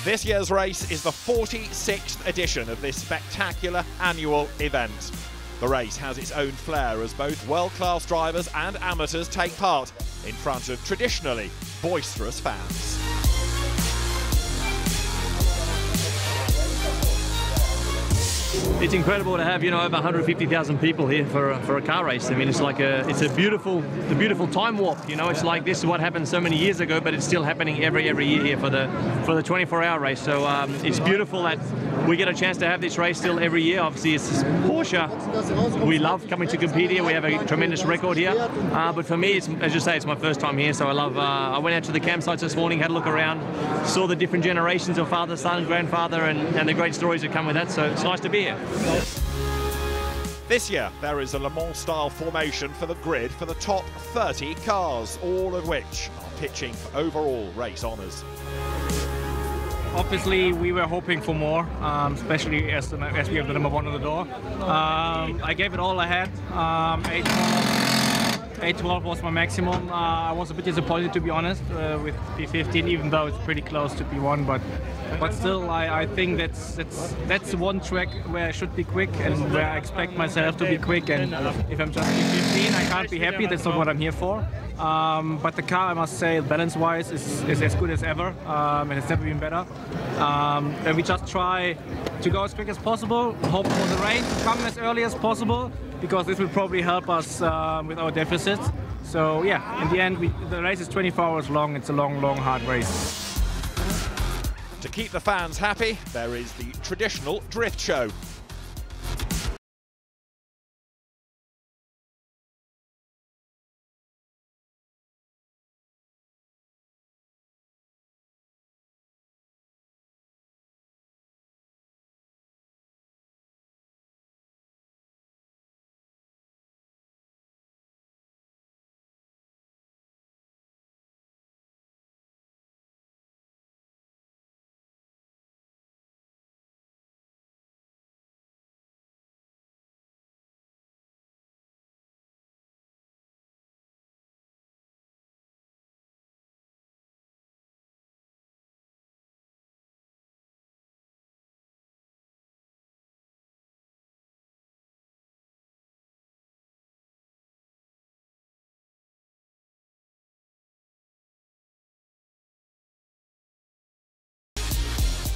This year's race is the 46th edition of this spectacular annual event. The race has its own flair as both world-class drivers and amateurs take part in front of traditionally boisterous fans. It's incredible to have, over 150,000 people here for a car race. I mean, it's like it's a beautiful time warp. It's like this is what happened so many years ago, but it's still happening every year here for the 24-hour race. So it's beautiful that we get a chance to have this race still every year. Obviously, it's Porsche. We love coming to compete here. We have a tremendous record here. But for me, it's, as you say, it's my first time here. So I love. I went out to the campsites this morning, had a look around, saw the different generations of father, son, grandfather, and the great stories that come with that. So it's nice to be here. This year there is a Le Mans style formation for the grid for the top 30 cars, all of which are pitching for overall race honours. Obviously we were hoping for more, especially as we have the number one on the door. I gave it all I had. 812 was my maximum. I was a bit disappointed, to be honest, with P15, even though it's pretty close to P1, but still I think that's one track where I should be quick and where I expect myself to be quick, and if I'm just P15 I can't be happy. That's not what I'm here for. But the car, I must say, balance-wise is as good as ever, and it's never been better. And we just try to go as quick as possible, hope for the rain to come as early as possible, because this will probably help us with our deficits. So yeah, in the end, the race is 24 hours long. It's a long, hard race. To keep the fans happy, there is the traditional drift show.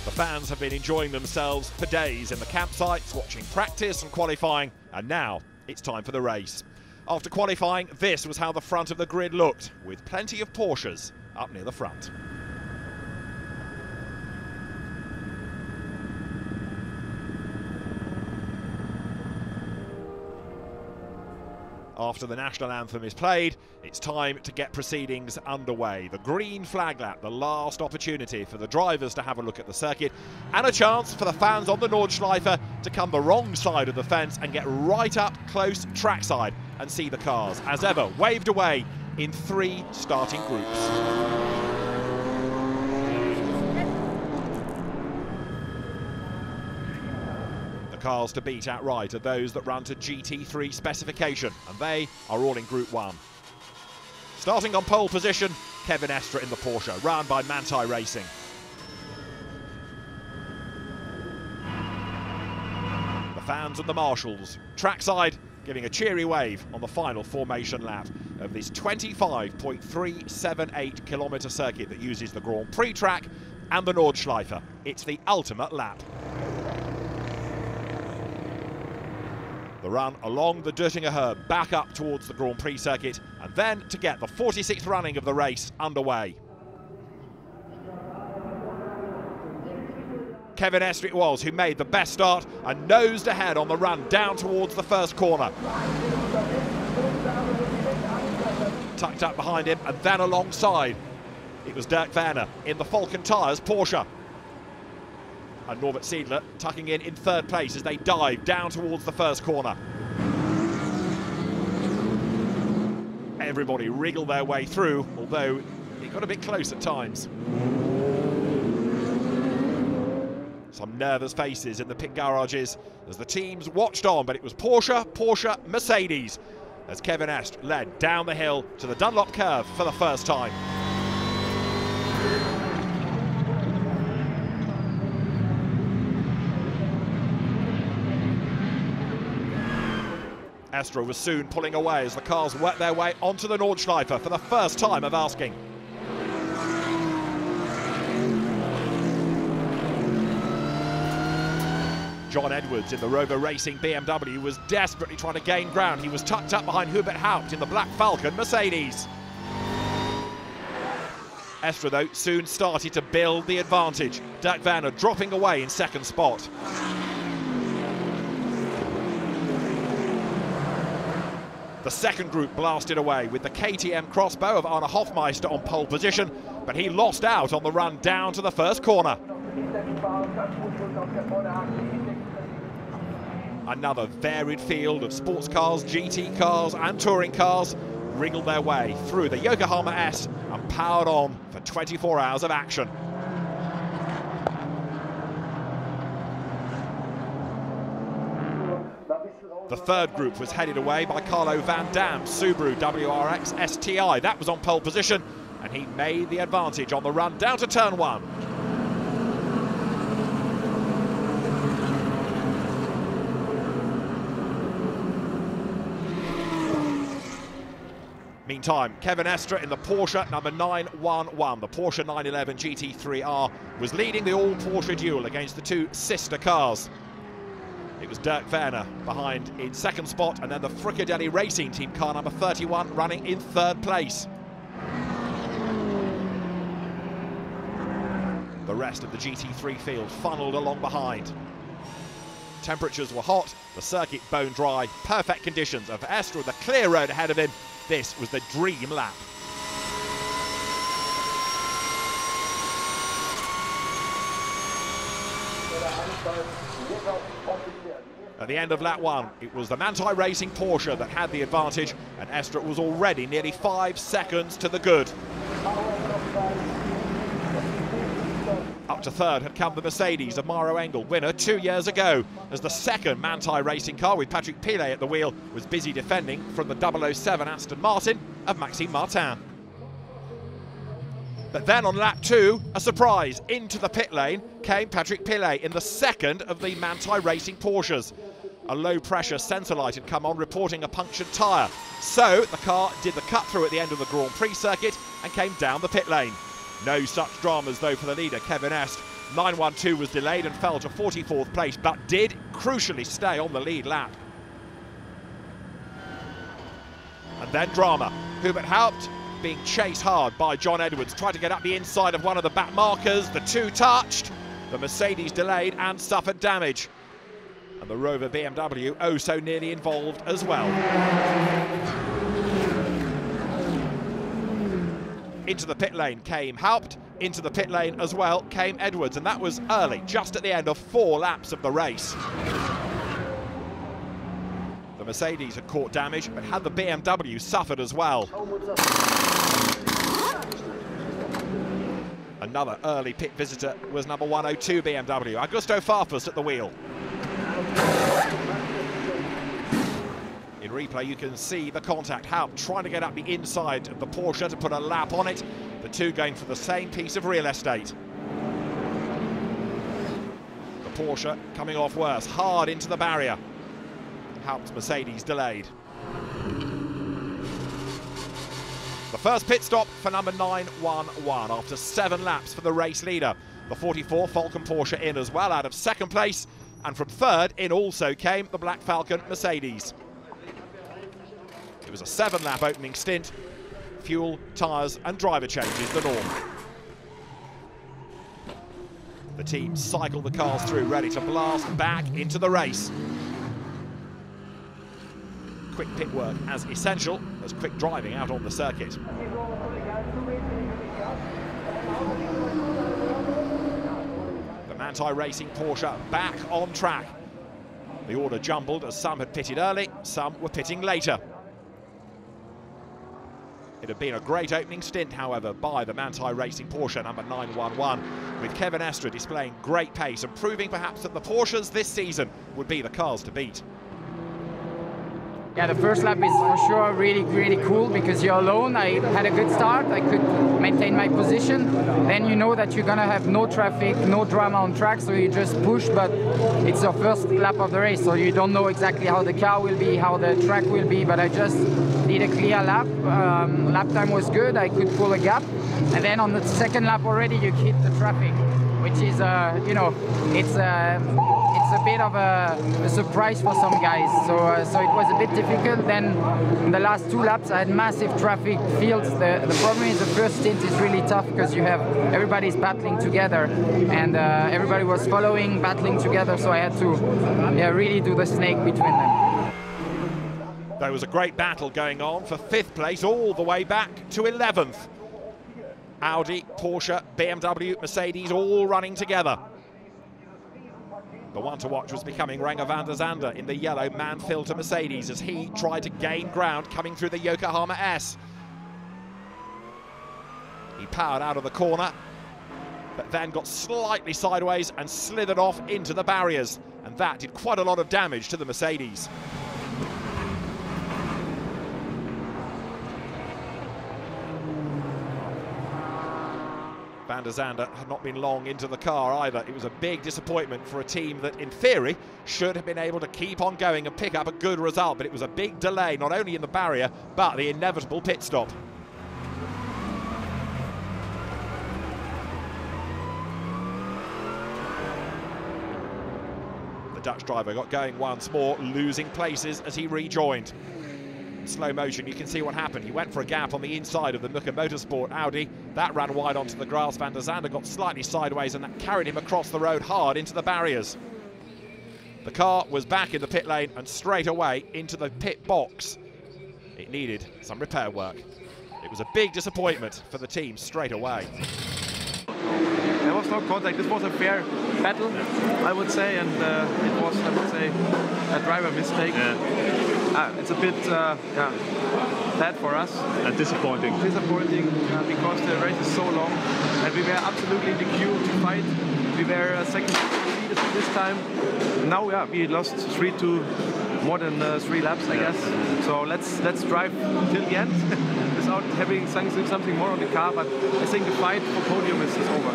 The fans have been enjoying themselves for days in the campsites, watching practice and qualifying, and now it's time for the race. After qualifying, this was how the front of the grid looked, with plenty of Porsches up near the front. After the national anthem is played, it's time to get proceedings underway. The green flag lap, the last opportunity for the drivers to have a look at the circuit, and a chance for the fans on the Nordschleife to come the wrong side of the fence and get right up close trackside and see the cars, as ever, waved away in 3 starting groups. Cars to beat outright are those that run to GT3 specification, and they are all in Group 1. Starting on pole position, Kevin Estre in the Porsche, run by Manthey Racing. The fans and the marshals, trackside, giving a cheery wave on the final formation lap of this 25.378 kilometre circuit that uses the Grand Prix track and the Nordschleife. It's the ultimate lap. The run along the Döttinger Herb, back up towards the Grand Prix circuit, and then to get the 46th running of the race underway. Kevin Estre it was who made the best start and nosed ahead on the run down towards the first corner. Tucked up behind him and then alongside, it was Dirk Werner in the Falcon Tyres Porsche. And Norbert Siedler tucking in 3rd place as they dive down towards the first corner. Everybody wriggled their way through, although it got a bit close at times. Some nervous faces in the pit garages as the teams watched on, but it was Porsche, Mercedes, as Kevin Estre led down the hill to the Dunlop curve for the first time. Estra was soon pulling away as the cars worked their way onto the Nordschleife for the first time of asking. John Edwards in the Rover Racing BMW was desperately trying to gain ground. He was tucked up behind Hubert Haupt in the Black-Falcon-Mercedes. Estra, though, soon started to build the advantage. Dirk Werner dropping away in second spot. The second group blasted away with the KTM crossbow of Arne Hofmeister on pole position, but he lost out on the run down to the first corner. Another varied field of sports cars, GT cars and touring cars wriggled their way through the Yokohama S and powered on for 24 hours of action. The third group was headed away by Carlo Van Dam's Subaru WRX STI. That was on pole position, and he made the advantage on the run down to turn one. Meantime, Kevin Estra in the Porsche number 911, the Porsche 911 GT3R, was leading the all-Porsche duel against the two sister cars. It was Dirk Werner behind in second spot, and then the Fricadelli Racing Team car number 31 running in third place. The rest of the GT3 field funneled along behind. Temperatures were hot, the circuit bone dry, perfect conditions, and for Estra with a clear road ahead of him, this was the dream lap. At the end of lap one, it was the Manthey Racing Porsche that had the advantage, and Estra was already nearly 5 seconds to the good. Up to third had come the Mercedes of Maro Engel, winner 2 years ago, as the second Manthey Racing car with Patrick Pilet at the wheel was busy defending from the 007 Aston Martin of Maxime Martin. But then on lap two, a surprise. Into the pit lane came Patrick Pilet in the second of the Manthey Racing Porsches. A low-pressure sensor light had come on, reporting a punctured tyre. So the car did the cut-through at the end of the Grand Prix circuit and came down the pit lane. No such dramas, though, for the leader, Kevin Est. 912 was delayed and fell to 44th place, but did crucially stay on the lead lap. And then drama. Hubert Haupt being chased hard by John Edwards, tried to get up the inside of one of the back markers. The two touched. The Mercedes delayed and suffered damage. And the Rover BMW oh so nearly involved as well. Into the pit lane came Haupt, into the pit lane as well came Edwards, and that was early, just at the end of 4 laps of the race. The Mercedes had caught damage, but had the BMW suffered as well. Another early pit visitor was number 102 BMW, Augusto Farfus at the wheel. In replay, you can see the contact. Haupt trying to get up the inside of the Porsche to put a lap on it. The two going for the same piece of real estate. The Porsche coming off worse, hard into the barrier. Haupt's Mercedes delayed. The first pit stop for number 911 after 7 laps for the race leader. The 44 Falcon Porsche in as well, out of second place. And from third in also came the Black-Falcon-Mercedes. It was a 7-lap opening stint. Fuel, tyres and driver changes the norm. The team cycle the cars through, ready to blast back into the race. Quick pit work as essential as quick driving out on the circuit. The Manthey Racing Porsche back on track. The order jumbled as some had pitted early, some were pitting later. It had been a great opening stint, however, by the Manthey Racing Porsche number 911, with Kevin Estra displaying great pace and proving perhaps that the Porsches this season would be the cars to beat. Yeah, the first lap is for sure really cool because you're alone. I had a good start, I could maintain my position. Then you know that you're gonna have no traffic, no drama on track, so you just push, but it's your first lap of the race, so you don't know exactly how the car will be, how the track will be, but I just did a clear lap. Lap time was good, I could pull a gap, and then on the second lap already you hit the traffic, which is, you know, it's a bit of a surprise for some guys. So it was a bit difficult. Then in the last 2 laps I had massive traffic fields. The problem is the first stint is really tough because you have everybody's battling together, and everybody was following, battling together. So I had to really do the snake between them. There was a great battle going on for 5th place all the way back to 11th. Audi, Porsche, BMW, Mercedes all running together. The one to watch was becoming Renger van der Zande in the yellow man-filter Mercedes as he tried to gain ground coming through the Yokohama S. He powered out of the corner, but then got slightly sideways and slithered off into the barriers, and that did quite a lot of damage to the Mercedes. Van der Zande had not been long into the car either. It was a big disappointment for a team that, in theory, should have been able to keep on going and pick up a good result, but it was a big delay, not only in the barrier, but the inevitable pit stop. The Dutch driver got going once more, losing places as he rejoined. Slow motion, you can see what happened. He went for a gap on the inside of the Nooker Motorsport Audi. That ran wide onto the grass. Van der Zande got slightly sideways, and that carried him across the road hard into the barriers. The car was back in the pit lane and straight away into the pit box. It needed some repair work. It was a big disappointment for the team straight away. There was no contact. This was a fair battle, I would say, and it was, I would say, a driver mistake. It's a bit bad for us. Disappointing. Disappointing because the race is so long, and we were absolutely in the queue to fight. We were second this time. Now, we lost more than 3 laps, I guess. So let's drive till the end without having something more on the car. But I think the fight for podium is over.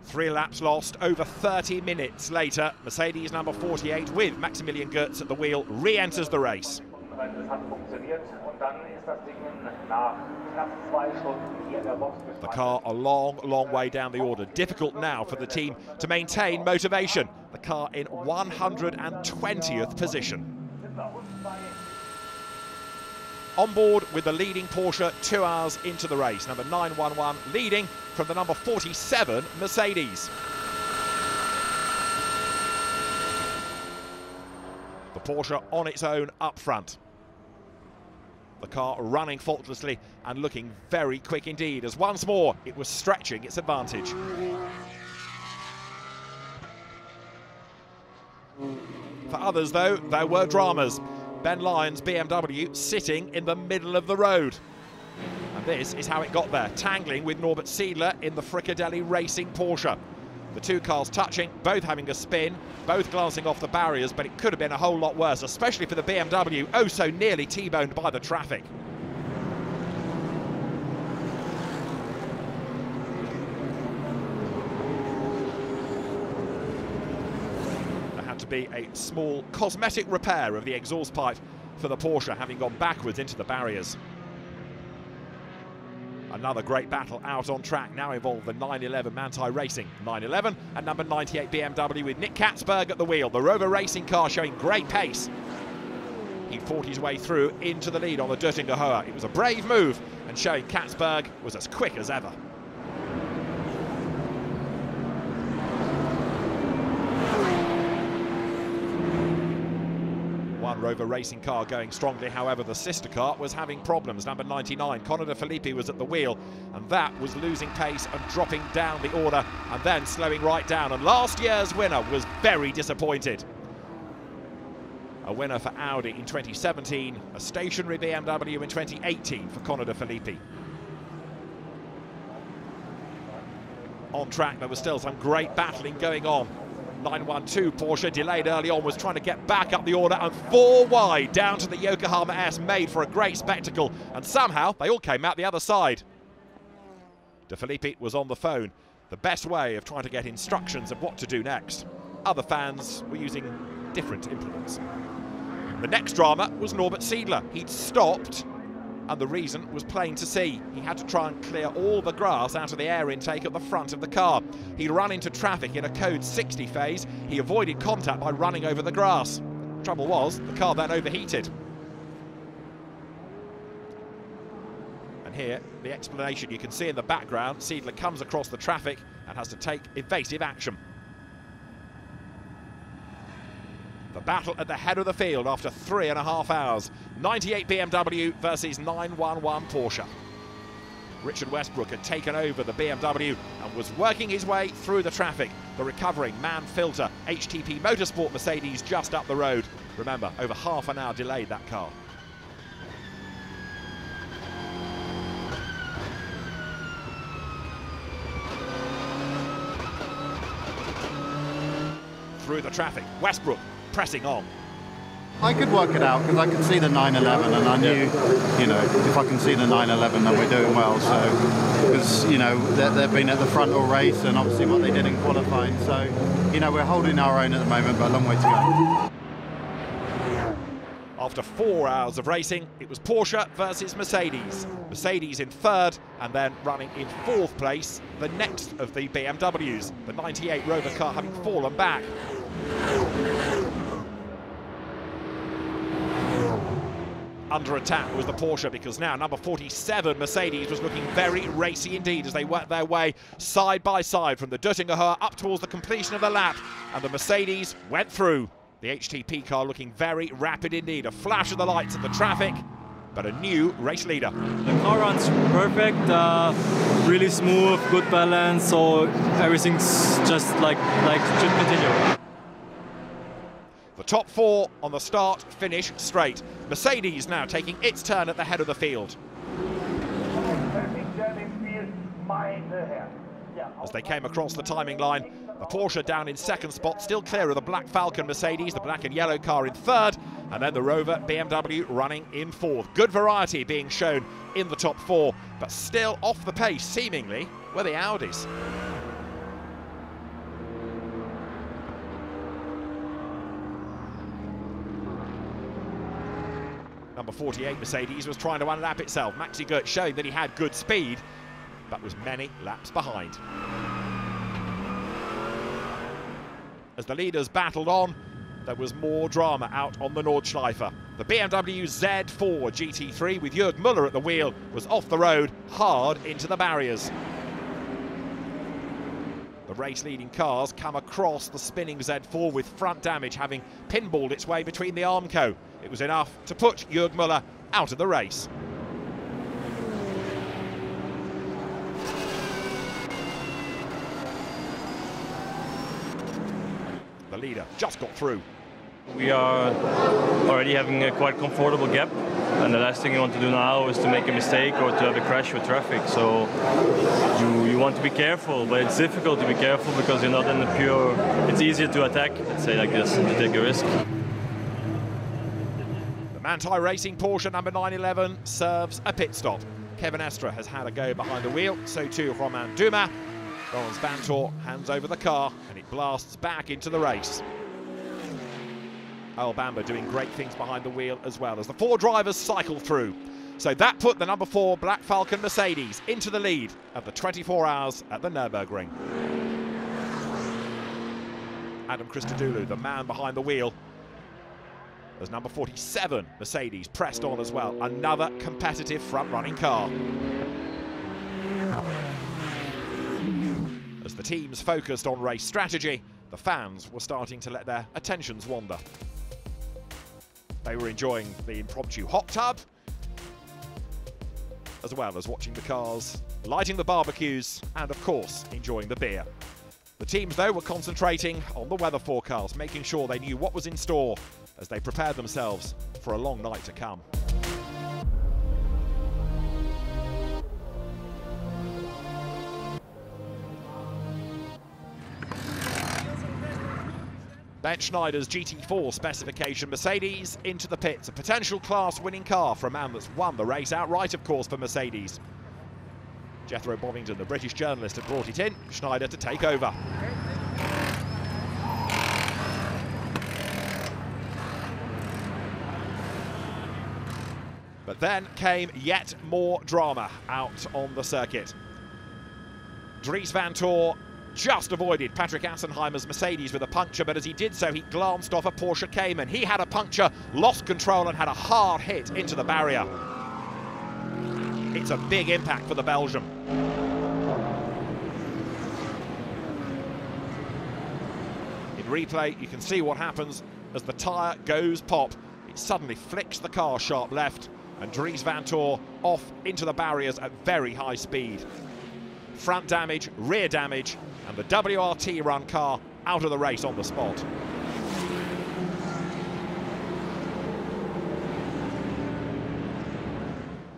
3 laps lost, over 30 minutes later, Mercedes number 48 with Maximilian Goetz at the wheel re-enters the race. The car a long way down the order. Difficult now for the team to maintain motivation. The car in 120th position. On board with the leading Porsche 2 hours into the race. Number 911 leading from the number 47 Mercedes. The Porsche on its own up front. The car running faultlessly and looking very quick indeed, as once more it was stretching its advantage. For others though, there were dramas. Ben Lyons' BMW sitting in the middle of the road. And this is how it got there, tangling with Norbert Siedler in the Fricadelli Racing Porsche. The 2 cars touching, both having a spin, both glancing off the barriers, but it could have been a whole lot worse, especially for the BMW, oh so nearly T-boned by the traffic. To be a small cosmetic repair of the exhaust pipe for the Porsche, having gone backwards into the barriers. Another great battle out on track now involved the 911 Manthey Racing 911 and number 98 BMW with Nick Katzberg at the wheel. The Rover Racing car showing great pace. He fought his way through into the lead on the Döttinger Hohe. It was a brave move and showing Katzberg was as quick as ever. One Rover Racing car going strongly, however the sister car was having problems. Number 99, Conor de Filippi, was at the wheel, and that was losing pace and dropping down the order and then slowing right down, and last year's winner was very disappointed. A winner for Audi in 2017, a stationary BMW in 2018 for Conor de Filippi. On track there was still some great battling going on. 912 Porsche, delayed early on, was trying to get back up the order, and 4 wide down to the Yokohama S, made for a great spectacle, and somehow they all came out the other side. De Filippi was on the phone, the best way of trying to get instructions of what to do next. Other fans were using different implements. The next drama was Norbert Siedler. He'd stopped, and the reason was plain to see. He had to try and clear all the grass out of the air intake at the front of the car. He'd run into traffic in a Code-60 phase. He avoided contact by running over the grass. Trouble was, the car then overheated. And here, the explanation you can see in the background. Siedler comes across the traffic and has to take evasive action. The battle at the head of the field after 3.5 hours. 98 BMW versus 911 Porsche. Richard Westbrook had taken over the BMW and was working his way through the traffic. The recovering man filter HTP Motorsport Mercedes just up the road. Remember, over half an hour delayed, that car. Through the traffic, Westbrook pressing on. I could work it out because I could see the 911 and I knew, you know, if I can see the 911 then we're doing well. So, because, you know, they've been at the front all race and obviously what they did in qualifying. So, you know, we're holding our own at the moment, but a long way to go. After 4 hours of racing, it was Porsche versus Mercedes. Mercedes in third, and then running in fourth place, the next of the BMWs, the 98 Rover car having fallen back. Under attack was the Porsche, because now number 47 Mercedes was looking very racy indeed as they worked their way side by side from the Duttingerhöhe up towards the completion of the lap, and the Mercedes went through. The HTP car looking very rapid indeed. A flash of the lights at the traffic, but a new race leader. The car runs perfect, really smooth, good balance, so everything's just like should continue. The top 4 on the start-finish straight. Mercedes now taking its turn at the head of the field. As they came across the timing line, the Porsche down in second spot, still clear of the Black-Falcon-Mercedes, the black and yellow car in third, and then the Rover BMW running in fourth. Good variety being shown in the top 4, but still off the pace, seemingly, were the Audis. Number 48 Mercedes was trying to unlap itself. Maxi Goetz showing that he had good speed, but was many laps behind. As the leaders battled on, there was more drama out on the Nordschleife. The BMW Z4 GT3 with Jürg Müller at the wheel was off the road, hard into the barriers. The race-leading cars come across the spinning Z4 with front damage, having pinballed its way between the Armco. It was enough to put Jürg Müller out of the race. The leader just got through. We are already having a quite comfortable gap, and the last thing you want to do now is to make a mistake or to have a crash with traffic. So you want to be careful, but it's difficult to be careful because you're not in the pure. It's easier to attack, let's say like this, to take a risk. The Manthey Racing Porsche number 911 serves a pit stop. Kevin Estre has had a go behind the wheel, so too Romain Dumas. Laurens Vanthoor hands over the car and it blasts back into the race. Earl Bamber doing great things behind the wheel as well as the 4 drivers cycle through. So that put the number 4 Black-Falcon-Mercedes into the lead of the 24 hours at the Nürburgring. Adam Christodoulou, the man behind the wheel, as number 47 Mercedes pressed on as well. Another competitive front-running car. As the teams focused on race strategy, the fans were starting to let their attentions wander. They were enjoying the impromptu hot tub, as well as watching the cars, lighting the barbecues, and of course, enjoying the beer. The teams, though, were concentrating on the weather forecast, making sure they knew what was in store as they prepared themselves for a long night to come. Ben Schneider's GT4 specification Mercedes into the pits. A potential class-winning car for a man that's won the race outright, of course, for Mercedes. Jethro Bovington, the British journalist, had brought it in. Schneider to take over. But then came yet more drama out on the circuit. Dries Vanthoor just avoided Patrick Assenheimer's Mercedes with a puncture, but as he did so, he glanced off a Porsche Cayman. He had a puncture, lost control, and had a hard hit into the barrier. It's a big impact for the Belgian. In replay, you can see what happens as the tyre goes pop. It suddenly flicks the car sharp left, and Dries Vanthoor off into the barriers at very high speed. Front damage, rear damage, and the WRT run car out of the race on the spot.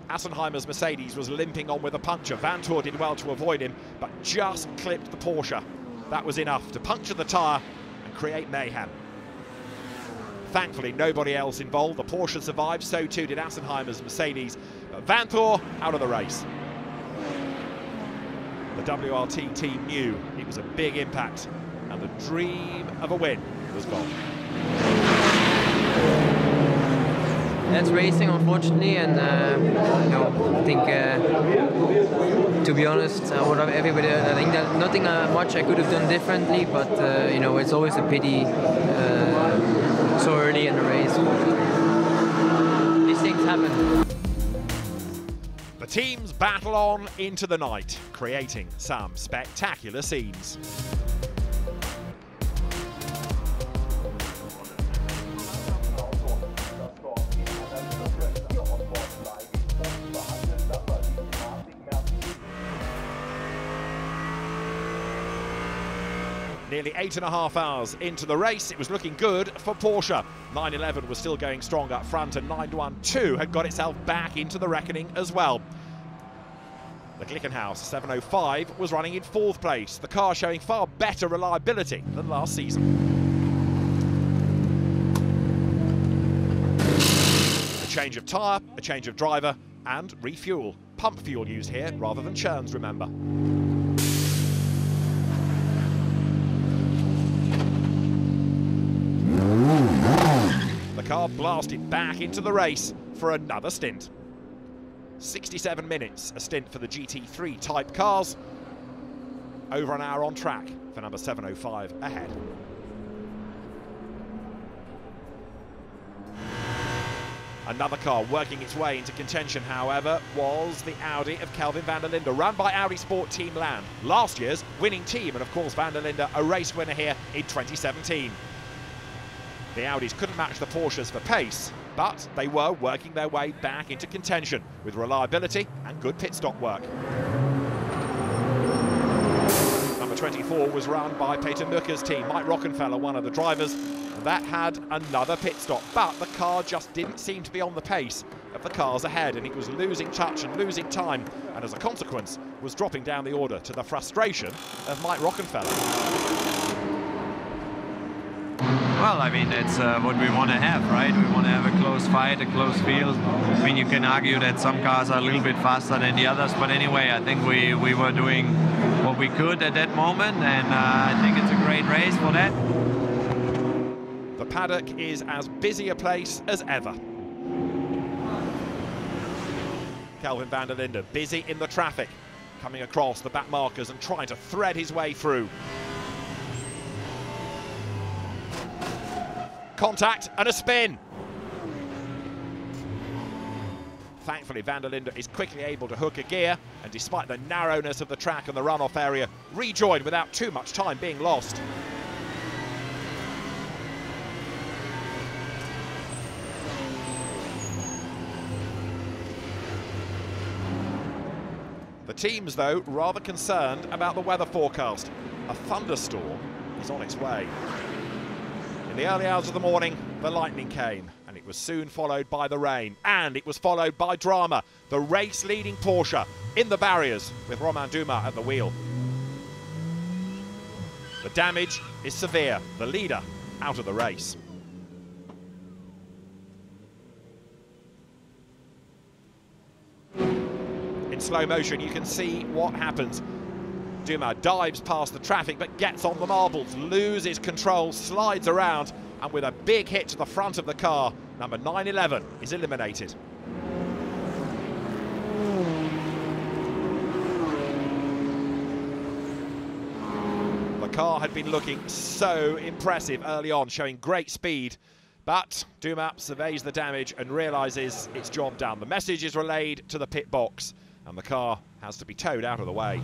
Assenheimer's Mercedes was limping on with a puncture. Vanthoor did well to avoid him, but just clipped the Porsche. That was enough to puncture the tyre and create mayhem. Thankfully, nobody else involved. The Porsche survived, so too did Assenheimer's Mercedes. But Vanthoor out of the race. The WRT team knew it was a big impact, and the dream of a win was gone. That's racing, unfortunately, and I think, to be honest, everybody, I think that nothing much I could have done differently, but it's always a pity so early in the race. These things happen. The teams battle on into the night, creating some spectacular scenes. Nearly 8.5 hours into the race, it was looking good for Porsche. 911 was still going strong up front, and 912 had got itself back into the reckoning as well. The Glickenhaus 705 was running in 4th place, the car showing far better reliability than last season. A change of tyre, a change of driver, and refuel. Pump fuel used here rather than churns, remember. The car blasted back into the race for another stint. 67 minutes, a stint for the GT3 type cars. Over an hour on track for number 705 ahead. Another car working its way into contention, however, was the Audi of Kelvin van der Linde, run by Audi Sport Team Land. Last year's winning team, and of course van der Linde a race winner here in 2017. The Audis couldn't match the Porsches for pace, but they were working their way back into contention with reliability and good pit stop work. Number 24 was run by Peter Mucker's team. Mike Rockenfeller, one of the drivers, that had another pit stop, but the car just didn't seem to be on the pace of the cars ahead, and it was losing touch and losing time, and as a consequence was dropping down the order, to the frustration of Mike Rockenfeller. Well, I mean, that's what we want to have, right? We want to have a close fight, a close field. I mean, you can argue that some cars are a little bit faster than the others, but anyway, I think we were doing what we could at that moment, and I think it's a great race for that. The paddock is as busy a place as ever. Kelvin van der Linde busy in the traffic, coming across the back markers and trying to thread his way through. Contact and a spin. Thankfully, van der Linde is quickly able to hook a gear, and despite the narrowness of the track and the runoff area, rejoined without too much time being lost. The teams, though, rather concerned about the weather forecast. A thunderstorm is on its way. In the early hours of the morning, the lightning came, and it was soon followed by the rain, and it was followed by drama. The race-leading Porsche in the barriers with Romain Dumas at the wheel. The damage is severe. The leader out of the race. In slow motion, you can see what happens. Dumas dives past the traffic, but gets on the marbles, loses control, slides around, and with a big hit to the front of the car, number 911 is eliminated. The car had been looking so impressive early on, showing great speed, but Dumas surveys the damage and realises it's job done. The message is relayed to the pit box, and the car has to be towed out of the way.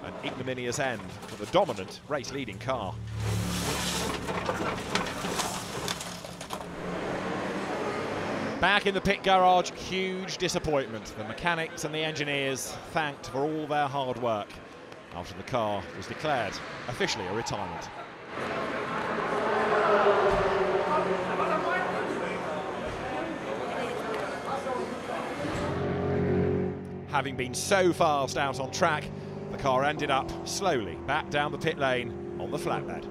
An ignominious end for the dominant race-leading car. Back in the pit garage, huge disappointment. The mechanics and the engineers thanked for all their hard work after the car was declared officially a retirement. Having been so fast out on track, the car ended up slowly back down the pit lane on the flatbed.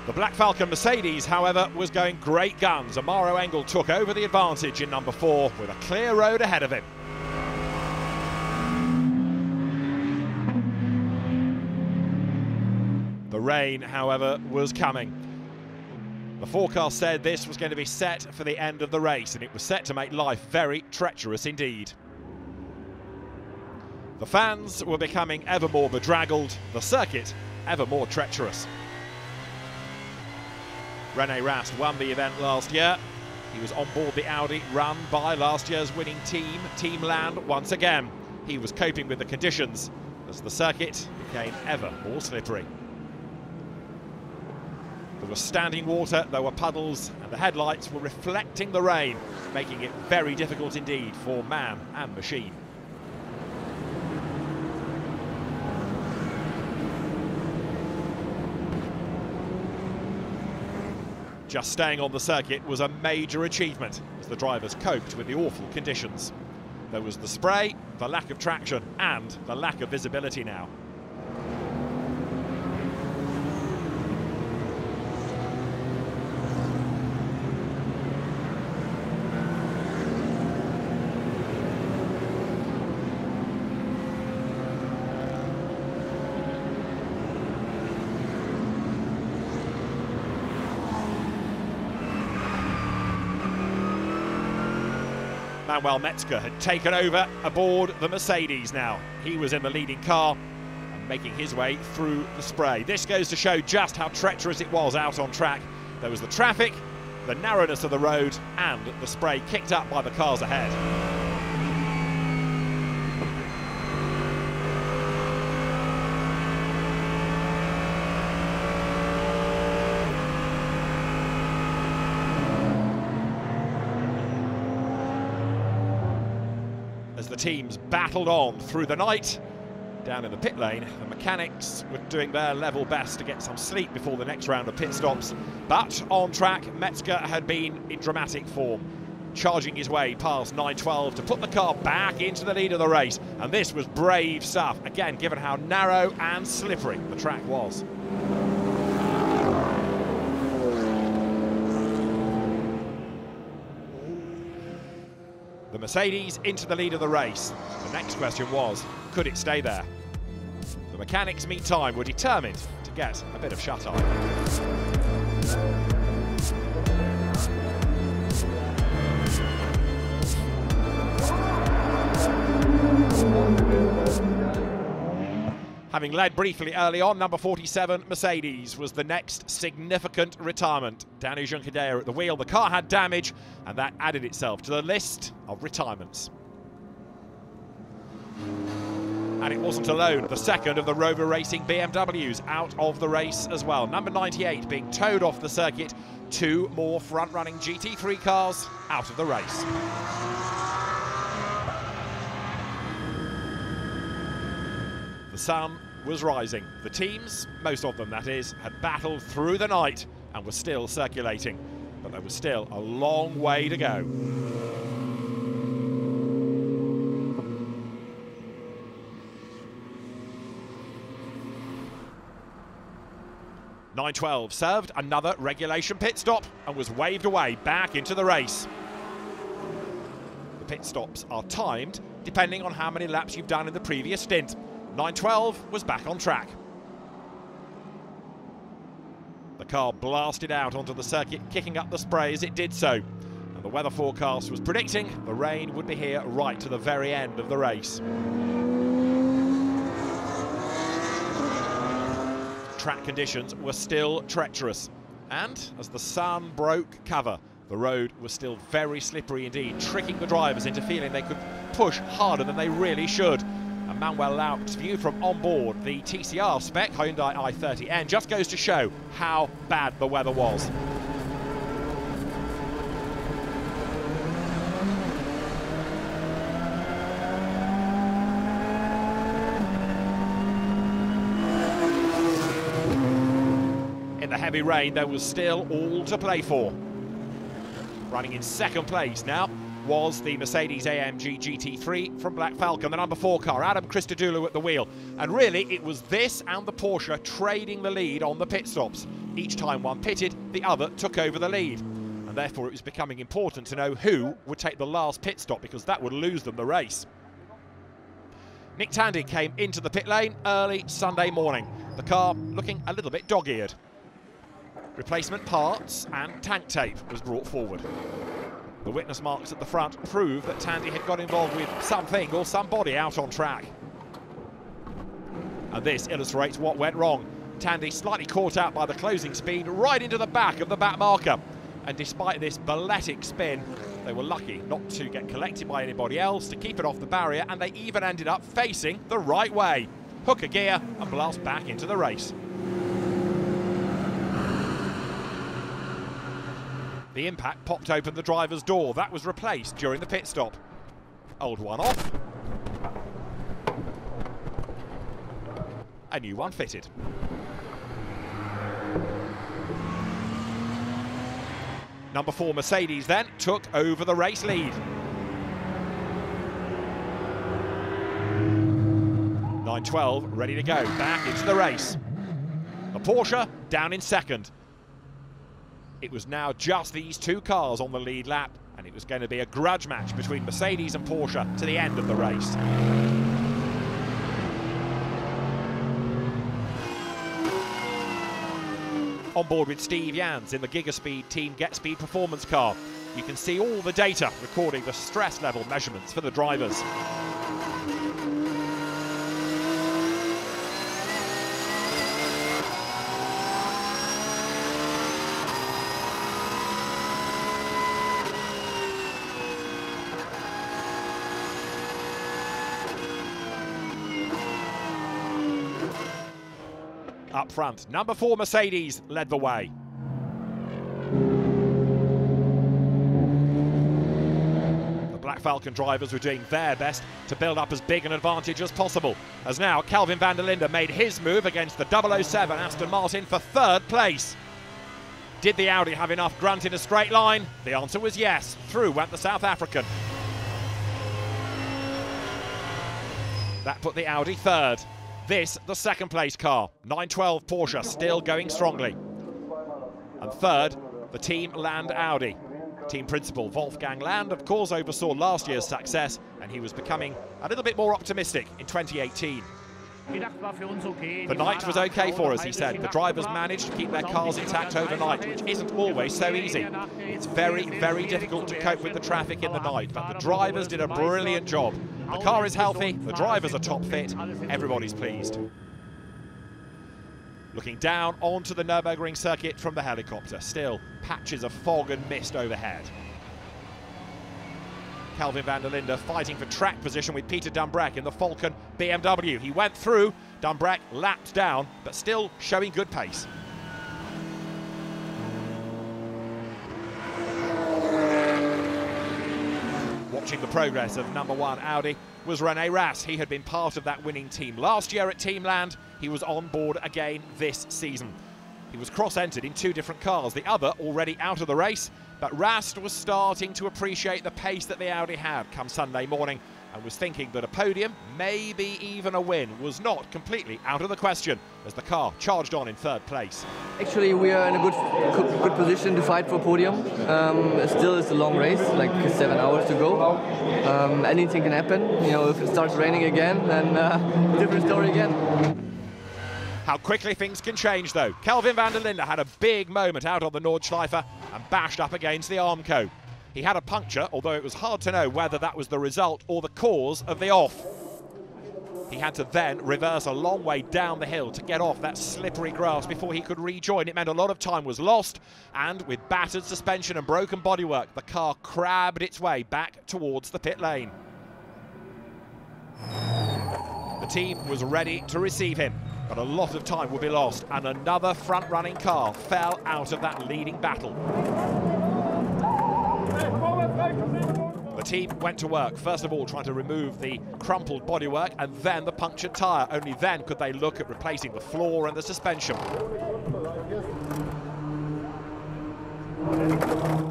The Black-Falcon-Mercedes, however, was going great guns. Amaro Engel took over the advantage in number 4 with a clear road ahead of him. The rain, however, was coming. The forecast said this was going to be set for the end of the race, and it was set to make life very treacherous indeed. The fans were becoming ever more bedraggled, the circuit ever more treacherous. René Rast won the event last year. He was on board the Audi run by last year's winning team, Team Land, once again. He was coping with the conditions as the circuit became ever more slippery. There was standing water, there were puddles, and the headlights were reflecting the rain, making it very difficult indeed for man and machine. Just staying on the circuit was a major achievement as the drivers coped with the awful conditions. There was the spray, the lack of traction, and the lack of visibility now. Manuel Metzger had taken over aboard the Mercedes now. He was in the leading car and making his way through the spray. This goes to show just how treacherous it was out on track. There was the traffic, the narrowness of the road, and the spray kicked up by the cars ahead. As the teams battled on through the night, down in the pit lane, the mechanics were doing their level best to get some sleep before the next round of pit stops. But on track, Metzger had been in dramatic form, charging his way past 912 to put the car back into the lead of the race. And this was brave stuff, again, given how narrow and slippery the track was. The Mercedes into the lead of the race. The next question was, could it stay there? The mechanics meantime were determined to get a bit of shut-eye. Having led briefly early on, number 47 Mercedes was the next significant retirement. Danny Junquedaire at the wheel. The car had damage, and that added itself to the list of retirements. And it wasn't alone. The second of the Rover Racing BMWs out of the race as well. Number 98 being towed off the circuit. 2 more front-running GT3 cars out of the race. The sun was rising. The teams, most of them that is, had battled through the night and were still circulating. but there was still a long way to go. .912 served another regulation pit stop and was waved away back into the race. The pit stops are timed depending on how many laps you've done in the previous stint. .912 was back on track. The car blasted out onto the circuit, kicking up the spray as it did so. And the weather forecast was predicting the rain would be here right to the very end of the race. Track conditions were still treacherous, and as the sun broke cover, the road was still very slippery indeed, tricking the drivers into feeling they could push harder than they really should. And Manuel Lauck's view from on board the TCR spec Hyundai i30N just goes to show how bad the weather was. In the heavy rain, there was still all to play for. Running in second place now was the Mercedes-AMG GT3 from Black-Falcon, the number 4 car, Adam Christodoulou at the wheel. And really, it was this and the Porsche trading the lead on the pit stops. Each time one pitted, the other took over the lead. And therefore, it was becoming important to know who would take the last pit stop, because that would lose them the race. Nick Tandy came into the pit lane early Sunday morning, the car looking a little bit dog-eared. Replacement parts and tank tape was brought forward. The witness marks at the front prove that Tandy had got involved with something or somebody out on track. And this illustrates what went wrong. Tandy slightly caught out by the closing speed right into the back of the back marker. And despite this balletic spin, they were lucky not to get collected by anybody else, to keep it off the barrier, and they even ended up facing the right way. Hook a gear and blast back into the race. The impact popped open the driver's door. That was replaced during the pit stop. Old one off. A new one fitted. Number 4 Mercedes then took over the race lead. .912 ready to go back into the race. The Porsche down in second. It was now just these two cars on the lead lap, and it was going to be a grudge match between Mercedes and Porsche to the end of the race. On board with Steve Jans in the Gigaspeed Team Get Speed performance car, you can see all the data recording the stress level measurements for the drivers. Up front, number 4 Mercedes led the way. The Black Falcon drivers were doing their best to build up as big an advantage as possible, as now Kelvin van der Linde made his move against the 007 Aston Martin for 3rd place. Did the Audi have enough grunt in a straight line? The answer was yes. Through went the South African. That put the Audi 3rd. This, the 2nd place car, 912 Porsche, still going strongly. And 3rd, the Team Land Audi. Team principal Wolfgang Land, of course, oversaw last year's success, and he was becoming a little bit more optimistic in 2018. The night was okay for us, he said. The drivers managed to keep their cars intact overnight, which isn't always so easy. It's very, very difficult to cope with the traffic in the night, but the drivers did a brilliant job. The car is healthy, the drivers are top fit, everybody's pleased. Looking down onto the Nürburgring circuit from the helicopter, still patches of fog and mist overhead. Kelvin van der Linde fighting for track position with Peter Dumbreck in the Falcon BMW. He went through, Dumbreck lapped down, but still showing good pace. Watching the progress of number 1 Audi was René Rast. He had been part of that winning team last year at Team Land. He was on board again this season. He was cross-entered in 2 different cars, the other already out of the race, but Rast was starting to appreciate the pace that the Audi had come Sunday morning and was thinking that a podium, maybe even a win, was not completely out of the question as the car charged on in 3rd place. Actually, we are in a good position to fight for podium. Still, it's a long race, like 7 hours to go. Anything can happen. You know, if it starts raining again, then different story again. How quickly things can change, though. Kelvin van der Linde had a big moment out on the Nordschleife and bashed up against the Armco. He had a puncture, although it was hard to know whether that was the result or the cause of the off. He had to then reverse a long way down the hill to get off that slippery grass before he could rejoin. It meant a lot of time was lost, and with battered suspension and broken bodywork, the car crabbed its way back towards the pit lane. The team was ready to receive him, but a lot of time would be lost, and another front-running car fell out of that leading battle. The team went to work, first of all trying to remove the crumpled bodywork and then the punctured tyre. Only then could they look at replacing the floor and the suspension.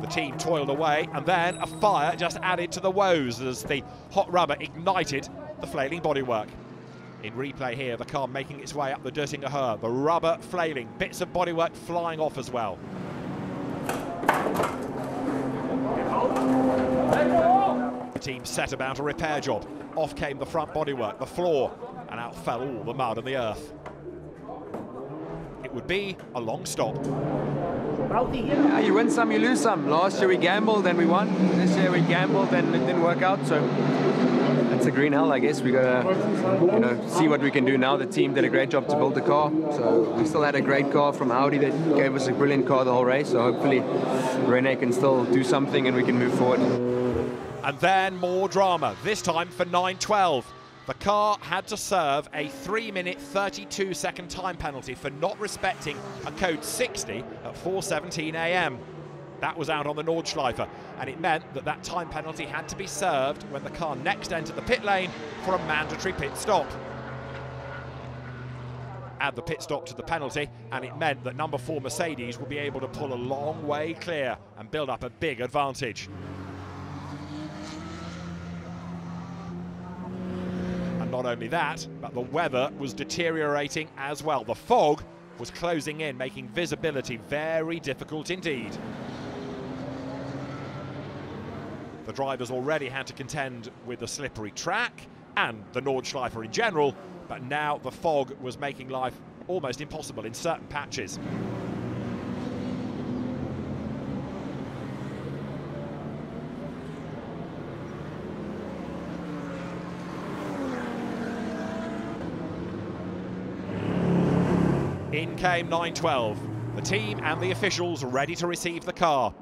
The team toiled away, and then a fire just added to the woes as the hot rubber ignited the flailing bodywork. In replay here, the car making its way up the Döttinger Höhe, the rubber flailing, bits of bodywork flying off as well. The team set about a repair job. Off came the front bodywork, the floor, and out fell all the mud and the earth. It would be a long stop. Yeah, you win some, you lose some. Last year we gambled and we won. This year we gambled and it didn't work out. So it's a green hell, I guess. We gotta, see what we can do now. The team did a great job to build the car. So we still had a great car from Audi that gave us a brilliant car the whole race. So hopefully Rene can still do something and we can move forward. And then more drama, this time for 9:12. The car had to serve a 3-minute 32-second time penalty for not respecting a code 60 at 4:17 AM. That was out on the Nordschleife, and it meant that that time penalty had to be served when the car next entered the pit lane for a mandatory pit stop. Add the pit stop to the penalty, and it meant that number 4 Mercedes would be able to pull a long way clear and build up a big advantage. And not only that, but the weather was deteriorating as well. The fog was closing in, making visibility very difficult indeed. The drivers already had to contend with the slippery track and the Nordschleife in general, but now the fog was making life almost impossible in certain patches. In came 9:12, the team and the officials ready to receive the car.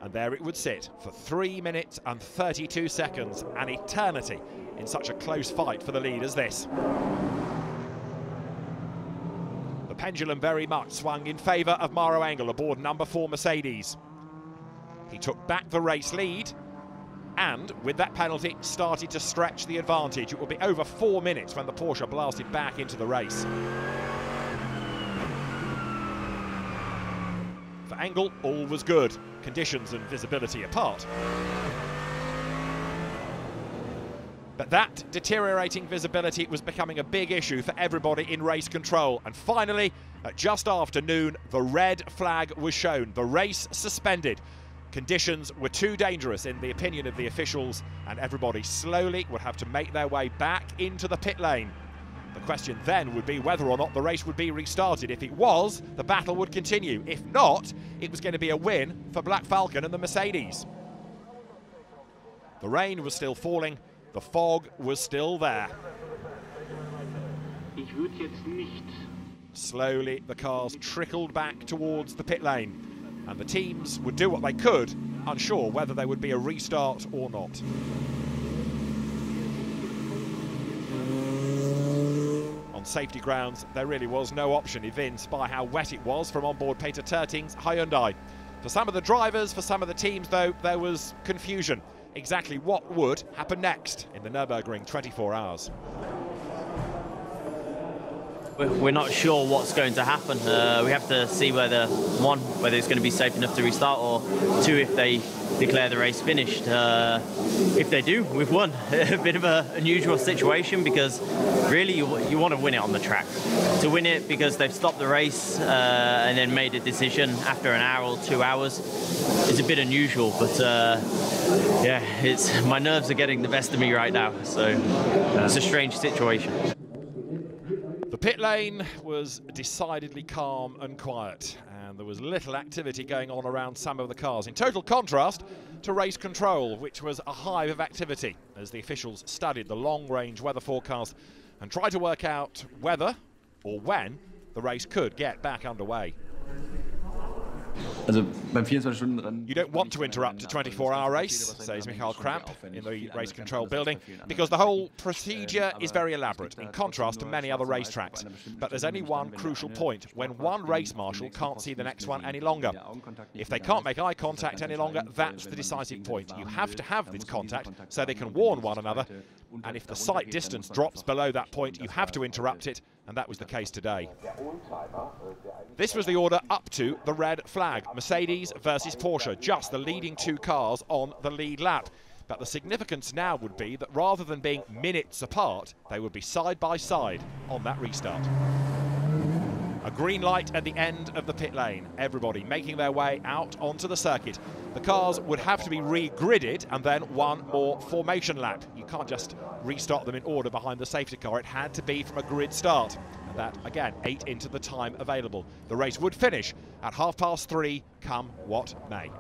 And there it would sit for 3 minutes and 32 seconds, an eternity in such a close fight for the lead as this. The pendulum very much swung in favour of Maro Engel aboard number 4 Mercedes. He took back the race lead and, with that penalty, started to stretch the advantage. It would be over 4 minutes when the Porsche blasted back into the race. For Engel, all was good, conditions and visibility apart. But that deteriorating visibility was becoming a big issue for everybody in race control. And finally, at just after noon, the red flag was shown, the race suspended. Conditions were too dangerous in the opinion of the officials, and everybody slowly would have to make their way back into the pit lane. The question then would be whether or not the race would be restarted. If it was, the battle would continue. If not, it was going to be a win for Black-Falcon and the Mercedes. The rain was still falling, the fog was still there. Slowly, the cars trickled back towards the pit lane, and the teams would do what they could, unsure whether there would be a restart or not. On safety grounds, there really was no option, evinced by how wet it was from onboard Peter Terting's Hyundai. For some of the drivers, for some of the teams, though, there was confusion. Exactly what would happen next in the Nürburgring 24 hours. We're not sure what's going to happen. We have to see whether, one, whether it's going to be safe enough to restart, or two, if they declare the race finished. If they do, we've won. A bit of an unusual situation, because really you want to win it on the track. To win it because they've stopped the race and then made a decision after an hour or 2 hours is a bit unusual, but yeah, my nerves are getting the best of me right now, so it's a strange situation. The pit lane was decidedly calm and quiet, and there was little activity going on around some of the cars, in total contrast to race control, which was a hive of activity as the officials studied the long-range weather forecast and tried to work out whether or when the race could get back underway. Also beim 24-Stunden-Rennen. You don't want to interrupt a 24-hour race, says Michael Kramp in the race control building, because the whole procedure is very elaborate, in contrast to many other racetracks. But there's only one crucial point: when one race marshal can't see the next one any longer. If they can't make eye contact any longer, that's the decisive point. You have to have this contact so they can warn one another, and if the sight distance drops below that point, you have to interrupt it, and that was the case today. This was the order up to the red flag. Mercedes versus Porsche, just the leading two cars on the lead lap. But the significance now would be that rather than being minutes apart, they would be side by side on that restart. A green light at the end of the pit lane. Everybody making their way out onto the circuit. The cars would have to be re-gridded and then one more formation lap. You can't just restart them in order behind the safety car. It had to be from a grid start. And that, again, ate into the time available. The race would finish at 3:30, come what may.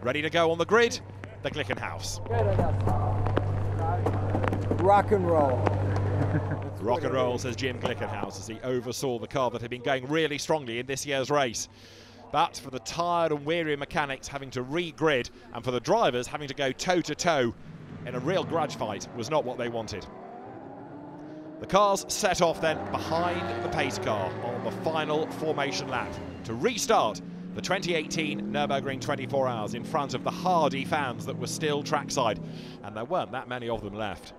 Ready to go on the grid, the Glickenhaus. Rock and roll. Rock and roll, says Jim Glickenhaus, as he oversaw the car that had been going really strongly in this year's race. But for the tired and weary mechanics having to re-grid, and for the drivers having to go toe-to-toe in a real grudge fight, was not what they wanted. The cars set off then behind the pace car on the final formation lap to restart the 2018 Nürburgring 24 Hours in front of the hardy fans that were still trackside, and there weren't that many of them left.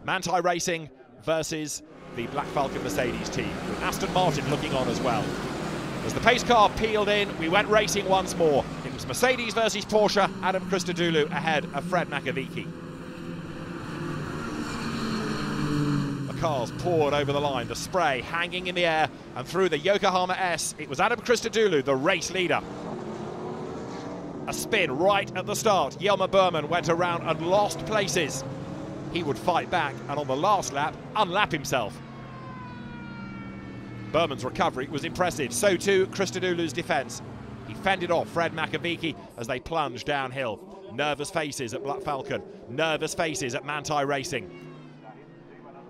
Manthey Racing versus the Black-Falcon-Mercedes team, with Aston Martin looking on as well. As the pace car peeled in, we went racing once more. It was Mercedes versus Porsche, Adam Christodoulou ahead of Fred McAveeky. The cars poured over the line, the spray hanging in the air, and through the Yokohama S, it was Adam Christodoulou, the race leader. A spin right at the start. Jelmer Berman went around and lost places. He would fight back and on the last lap unlap himself. Berman's recovery was impressive, so too Christodoulou's defence. He fended off Fred McAveeky as they plunged downhill. Nervous faces at Black Falcon, nervous faces at Manthey Racing.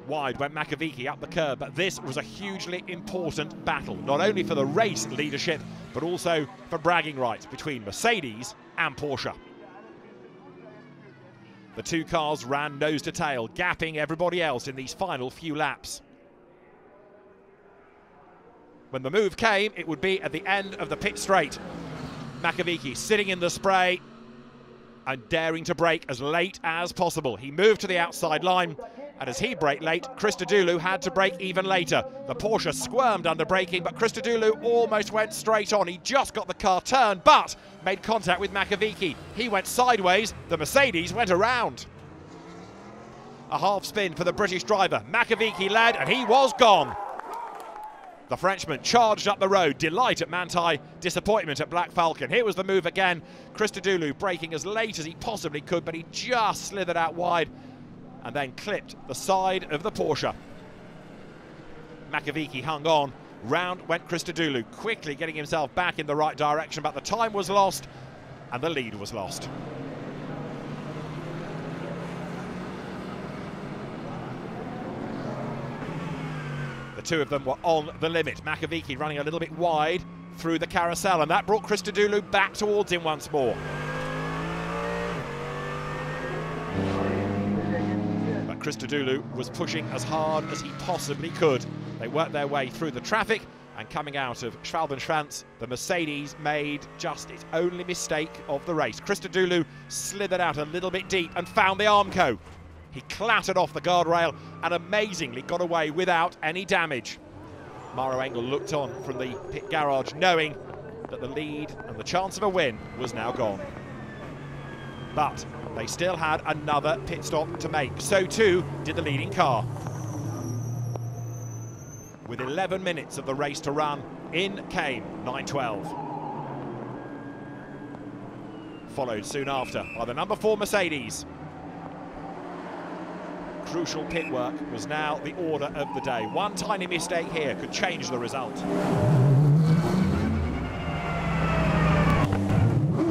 Wide went McAveeky up the curb, but this was a hugely important battle, not only for the race leadership, but also for bragging rights between Mercedes and Porsche. The two cars ran nose to tail, gapping everybody else in these final few laps. When the move came, it would be at the end of the pit straight. McAveeky sitting in the spray and daring to brake as late as possible. He moved to the outside line, and as he braked late, Christodoulou had to brake even later. The Porsche squirmed under braking, but Christodoulou almost went straight on. He just got the car turned, but made contact with McAveeky. He went sideways, the Mercedes went around. A half spin for the British driver. McAveeky led, and he was gone. The Frenchman charged up the road. Delight at Manthey, disappointment at Black Falcon. Here was the move again. Christodoulou braking as late as he possibly could, but he just slithered out wide and then clipped the side of the Porsche. McAveeky hung on. Round went Christodoulou, quickly getting himself back in the right direction, but the time was lost and the lead was lost. The two of them were on the limit. McAveeky running a little bit wide through the carousel, and that brought Christodoulou back towards him once more. But Christodoulou was pushing as hard as he possibly could. They worked their way through the traffic, and coming out of Schwalbenschwanz, the Mercedes made just its only mistake of the race. Christodoulou slithered out a little bit deep and found the Armco. He clattered off the guardrail and amazingly got away without any damage. Maro Engel looked on from the pit garage, knowing that the lead and the chance of a win was now gone. But they still had another pit stop to make. So too did the leading car. With 11 minutes of the race to run, in came 912. Followed soon after by the number 4 Mercedes. Crucial pit work was now the order of the day. One tiny mistake here could change the result.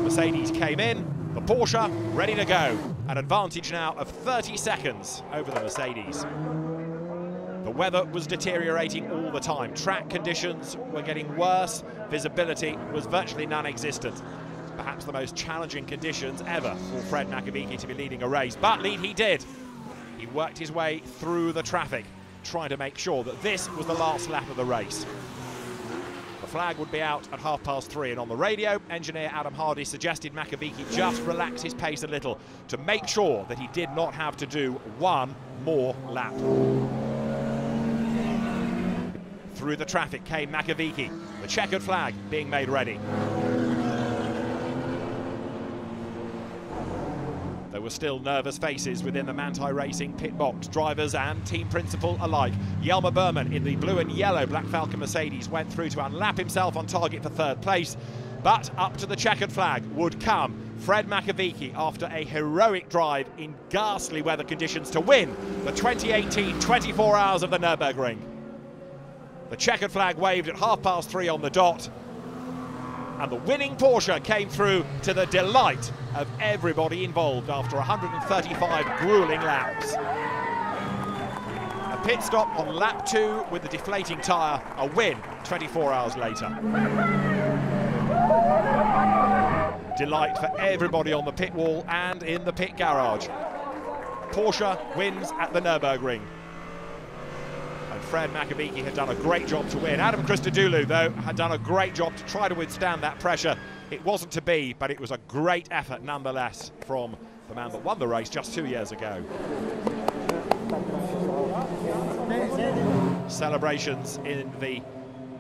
Mercedes came in, the Porsche ready to go. An advantage now of 30 seconds over the Mercedes. The weather was deteriorating all the time. Track conditions were getting worse. Visibility was virtually non-existent. Perhaps the most challenging conditions ever for Fred McAveeky to be leading a race, but lead he did. He worked his way through the traffic, trying to make sure that this was the last lap of the race. The flag would be out at 3:30, and on the radio, engineer Adam Hardy suggested McAveeky just relax his pace a little to make sure that he did not have to do one more lap. Through the traffic came McAveeky, the checkered flag being made ready. There were still nervous faces within the Manthey Racing pit box, drivers and team principal alike. Jelmer Berman in the blue and yellow Black-Falcon-Mercedes went through to unlap himself on target for 3rd place, but up to the checkered flag would come Fred McAveeky after a heroic drive in ghastly weather conditions to win the 2018 24 Hours of the Nürburgring. The checkered flag waved at 3:30 on the dot, and the winning Porsche came through to the delight of everybody involved after 135 grueling laps. A pit stop on lap 2 with the deflating tyre, a win 24 hours later. Delight for everybody on the pit wall and in the pit garage. Porsche wins at the Nürburgring. And Fred McAveeky had done a great job to win. Adam Christodoulou, though, had done a great job to try to withstand that pressure. It wasn't to be, but it was a great effort nonetheless from the man that won the race just 2 years ago. Celebrations in the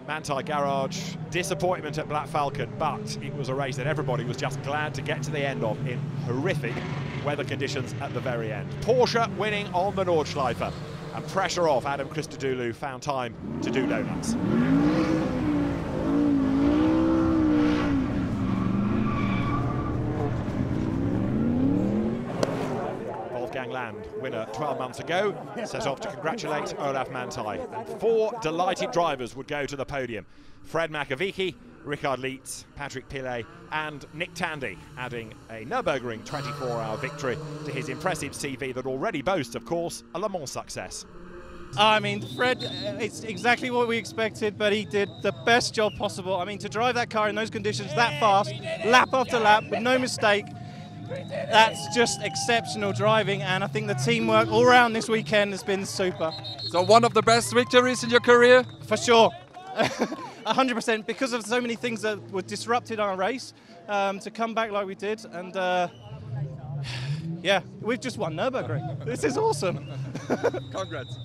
Manthey garage, disappointment at Black Falcon, but it was a race that everybody was just glad to get to the end of in horrific weather conditions at the very end. Porsche winning on the Nordschleife. And pressure off, Adam Christodoulou found time to do donuts. Wolfgang Land, winner 12 months ago, set off to congratulate Olaf Manthey. And 4 delighted drivers would go to the podium. Fred McAveeky, Richard Lietz, Patrick Pilet and Nick Tandy, adding a Nürburgring 24-hour victory to his impressive CV that already boasts, of course, a Le Mans success. I mean, Fred, it's exactly what we expected, but he did the best job possible. I mean, to drive that car in those conditions that fast, lap after lap, with no mistake, that's just exceptional driving, and I think the teamwork all around this weekend has been super. So one of the best victories in your career? For sure. 100%, because of so many things that were disrupted our race, to come back like we did, and yeah, we've just won Nürburgring. This is awesome. Congrats.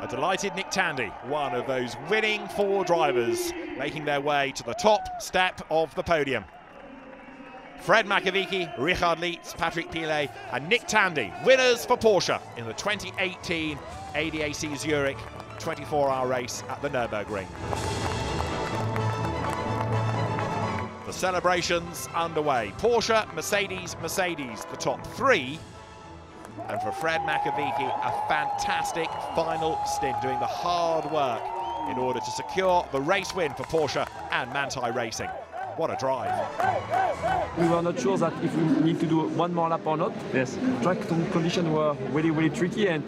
A delighted Nick Tandy, one of those winning 4 drivers making their way to the top step of the podium. Fred McAveeky, Richard Lietz, Patrick Pilet and Nick Tandy, winners for Porsche in the 2018 ADAC Zurich 24-hour race at the Nürburgring. The celebrations underway. Porsche, Mercedes, Mercedes, the top 3. And for Fred McAveeky, a fantastic final stint, doing the hard work in order to secure the race win for Porsche and Manthey Racing. What a drive. We were not sure that if we need to do one more lap or not. Yes. Track conditions were really, really tricky and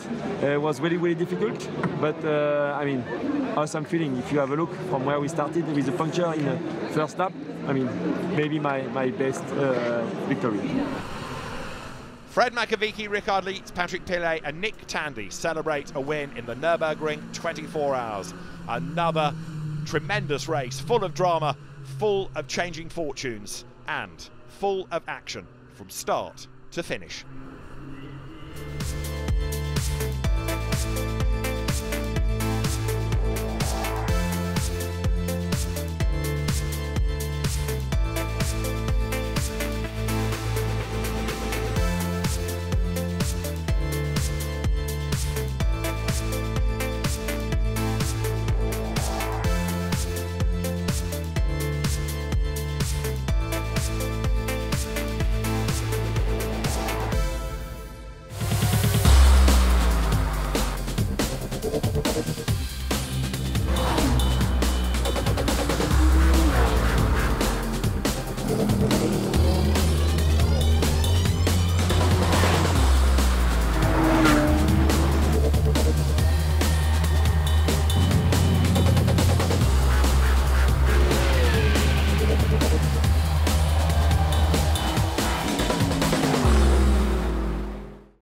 was really, really difficult. But I mean, awesome feeling. If you have a look from where we started with the puncture in the first lap, I mean, maybe my best victory. Fred McAveeky, Richard Lietz, Patrick Pilet and Nick Tandy celebrate a win in the Nürburgring 24 hours. Another tremendous race, full of drama, full of changing fortunes and full of action from start to finish.